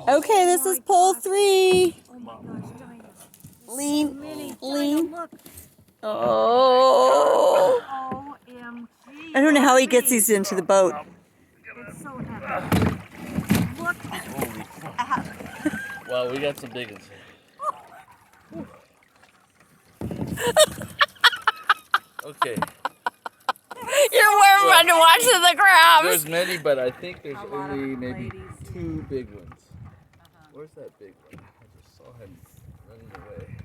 Okay, this is pole 3. Oh my gosh, Dinah. Lean. Look. Oh. OMG. I don't know how he gets these into the boat. It's so heavy. Look. Holy fuck. Well, we got some big ones here. Okay. You're more fun to watch than the crabs. There's many, but I think there's only maybe 2 big ones. Where's that big one? I just saw him running away.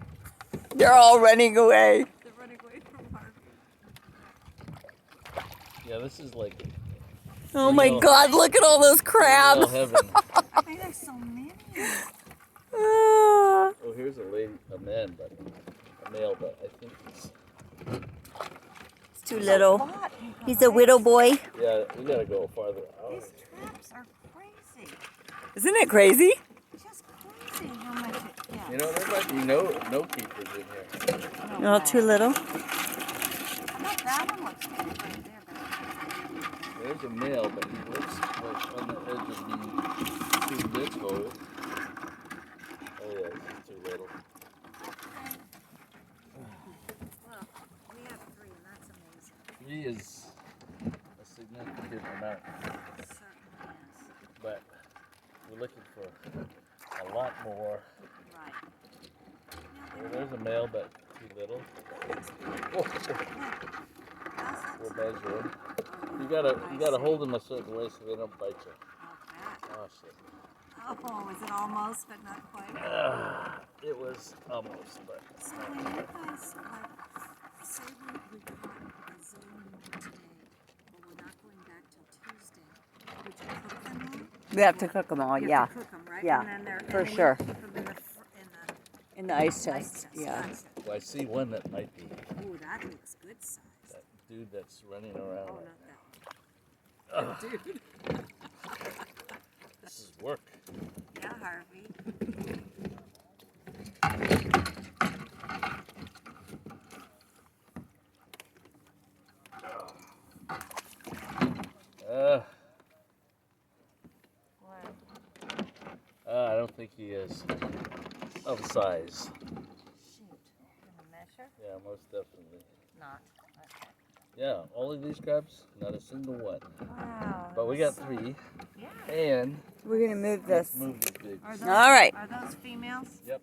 They're all running away. They're running away from Harvey. Yeah, this is like... Oh my God, look at all those crabs. I think there's so many. Oh, here's a man, but a male, but I think he's... It's too little. He's a widow boy. Yeah, we gotta go farther out. These traps are crazy. Isn't it crazy? Just crazy how much it gets. You know, there might be no keepers in here. No, too little. That one looks good right there. But There's a male, but he looks like on the edge of being too big hole. Oh yeah, he's too little. well, we have 3, and that's amazing. 3 is a significant amount, It certainly is. but we're looking for a lot more. Right. Well, there's a male, but too little. Oh, we'll measure them. You gotta hold them a certain way so they don't bite you. Oh shit. Oh, is it almost, but not quite? It was almost, but. So when you guys, say we got a zillion today, but we're not going back till Tuesday, would you cook them all? We have to cook them all, You yeah. have to cook them, right? Yeah, And then they're, for and then sure. You keep them In the ice ice test, test. yeah. Gotcha. Well, I see one that might be Ooh, that looks good size. that dude that's running around. Oh, right not that one. Dude. now. This is work. Yeah, Harvey. I don't think he is of size. Shoot. Gonna measure? Yeah, most definitely. Not. Okay. Yeah, all of these crabs, not a single one. Wow. But we got 3, Yeah. and We're going to move this. move the big. Are those, All right. Are those females? Yep.